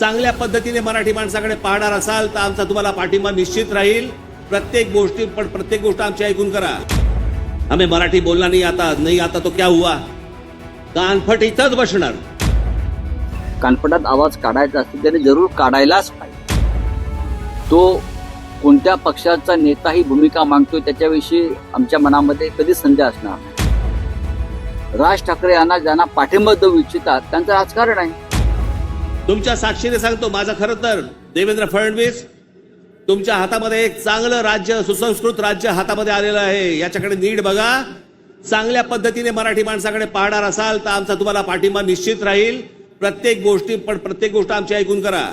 चांगल्या पद्धतीने मराठी माणसाकडे पाहणार असाल तर आमचा तुम्हाला पाठिंबा निश्चित राहील। प्रत्येक गोष्ट आमची ऐकून करा। हमें मराठी बोलना नहीं आता तो क्या हुआ, कानफट इथंच बसणार। कानफटात आवाज काढायचा असेल त्याने जरूर काढायलाच पाहिजे। तो कोणत्या पक्षाचा नेता ही भूमिका मागतोय त्याच्याविषयी आमच्या मनामध्ये कधी संदेह असणार नाही। राज ठाकरे यांना ज्यांना पाठिंबा देऊ इच्छितात त्यांचं राजकारण आहे। तुमच्या साक्षीने सांगतो, माझं खरं तर देवेंद्र फडणवीस तुमच्या हातामध्ये एक चांगलं राज्य, सुसंस्कृत राज्य हातामध्ये आलेलं आहे। याच्याकडे नीट बघा। चांगल्या पद्धतीने मराठी माणसाकडे पाहणार असाल तर आमचा तुम्हाला पाठिंबा निश्चित राहील। प्रत्येक गोष्ट आमची ऐकून करा।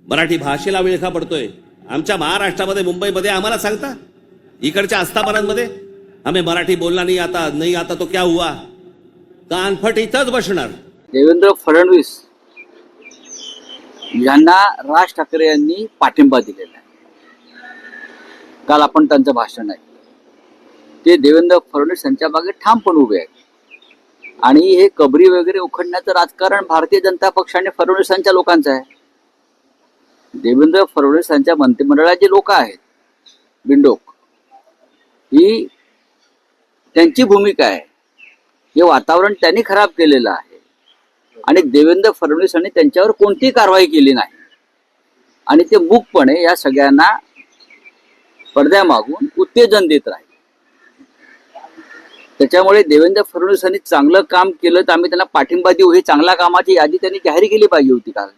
मराठी भाषेला विळखा पडतोय आमच्या महाराष्ट्रामध्ये, मुंबईमध्ये। आम्हाला सांगता इकडच्या आस्थापनांमध्ये हमें मराठी बोलना नहीं आता तो क्या हुआ, कानफट इथंच बसणार। देवेंद्र फडणवीस यांना राज ठाकरे यांनी पाठिंबा दिलेला आहे। काल आपण त्यांचं भाषण आहे ते देवेंद्र फडणवीस यांच्या मागे ठामपणे उभे आहेत आणि हे कबरी वगैरे उखडण्याचं राजकारण भारतीय जनता पक्ष आणि फडणवीसांच्या लोकांचं आहे। देवेंद्र फडणवीस यांच्या मंत्रिमंडळात जे लोक आहेत बिंडोक, ही त्यांची भूमिका आहे। हे वातावरण त्यांनी खराब केलेलं आहे आणि देवेंद्र फडणवीस यांनी त्यांच्यावर कोणतीही कारवाई केली नाही आणि ते मूकपणे या सगळ्यांना पडद्यामागून उत्तेजन देत राहिले। त्याच्यामुळे देवेंद्र फडणवीस यांनी चांगलं काम केलं तर आम्ही त्यांना पाठिंबा देऊ। ही चांगल्या कामाची यादी त्यांनी जाहीर केली पाहिजे होती। काल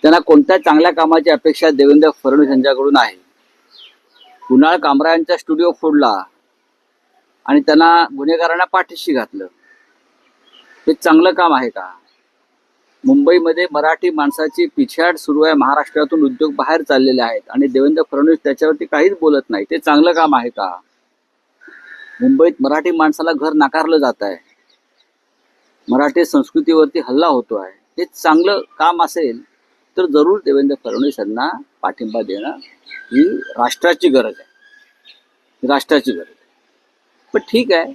त्यांना कोणत्या चांगल्या कामाची अपेक्षा देवेंद्र फडणवीस यांच्याकडून आहे? कुणाल कामरा यांचा स्टुडिओ फोडला आणि त्यांना गुन्हेगारांना पाठीशी घातलं, हे चांगलं काम आहे का? मुंबईमध्ये मराठी माणसाची पिछाड सुरू आहे। महाराष्ट्रातून उद्योग बाहेर चाललेले आहेत आणि देवेंद्र फडणवीस त्याच्यावरती काहीच बोलत नाही। ते चांगलं काम आहे का? मुंबईत मराठी माणसाला घर नाकारलं जात आहे, मराठी संस्कृतीवरती हल्ला होतो आहे। हे चांगलं काम असेल तर जरूर देवेंद्र फडणवीस यांना पाठिंबा देणं ही राष्ट्राची गरज आहे, राष्ट्राची गरज आहे। पण ठीक आहे,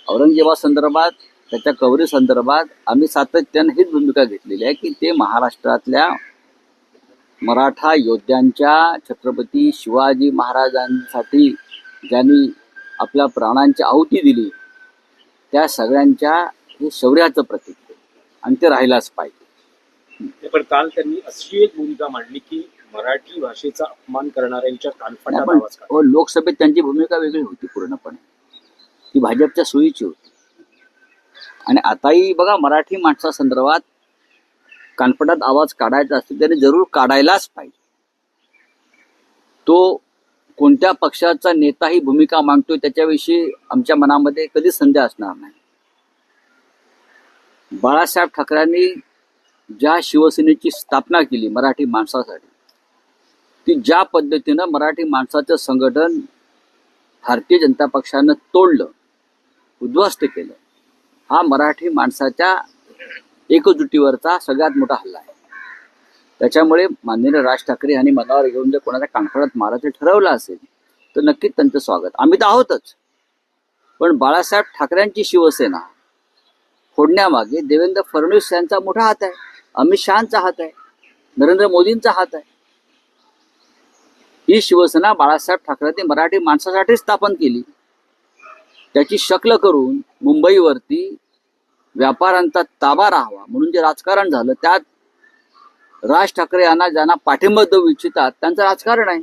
औरंगजेबासंदर्भात, त्याच्या कबरी संदर्भात आम्ही सातत्याने हीच भूमिका घेतलेली आहे की ते महाराष्ट्रातल्या मराठा योद्ध्यांच्या, छत्रपती शिवाजी महाराजांसाठी ज्यांनी आपल्या प्राणांची आहुती दिली त्या सगळ्यांच्या हे शौर्याचं प्रतीक आहे आणि ते राहिलाच पाहिजे। पण काल त्यांनी अशी एक भूमिका मांडली की मराठी भाषेचा अपमान करणाऱ्यांच्या कानफटात आवाज काढा। लोकसभेत त्यांची भूमिका वेगळी होती पूर्णपणे, ती भाजपच्या सोयीची होती। आणि आताही बघा, मराठी माणसासंदर्भात कानफटात आवाज काढायचा असेल त्याने जरूर काढायलाच पाहिजे। तो कोणत्या पक्षाचा नेता ही भूमिका मागतोय त्याच्याविषयी आमच्या मनामध्ये कधी संदेह असणार नाही। बाळासाहेब ठाकरेंनी ज्या शिवसेनेची स्थापना केली मराठी माणसासाठी, ती ज्या पद्धतीनं मराठी माणसाचं संघटन भारतीय जनता पक्षानं तोडलं, उद्ध्वस्त केलं, हा मराठी माणसाच्या एकजुटीवरचा सगळ्यात मोठा हल्ला आहे। त्याच्यामुळे माननीय राज ठाकरे यांनी मनावर घेऊन जर कोणाच्या कानफटात मारायचं ठरवलं असेल तर नक्कीच त्यांचं स्वागत, आम्ही तर आहोतच। पण बाळासाहेब ठाकरेंची शिवसेना फोडण्यामागे देवेंद्र फडणवीस यांचा मोठा हात आहे, अमित शहांचा हात आहे, नरेंद्र मोदींचा हात आहे। ही शिवसेना बाळासाहेब ठाकरेंनी मराठी माणसासाठी स्थापन केली, त्याची शक्ल करून मुंबईवरती व्यापाऱ्यांचा ताबा राहावा म्हणून जे राजकारण झालं त्यात राज ठाकरे यांना ज्यांना पाठिंबा देऊ इच्छितात त्यांचं राजकारण आहे।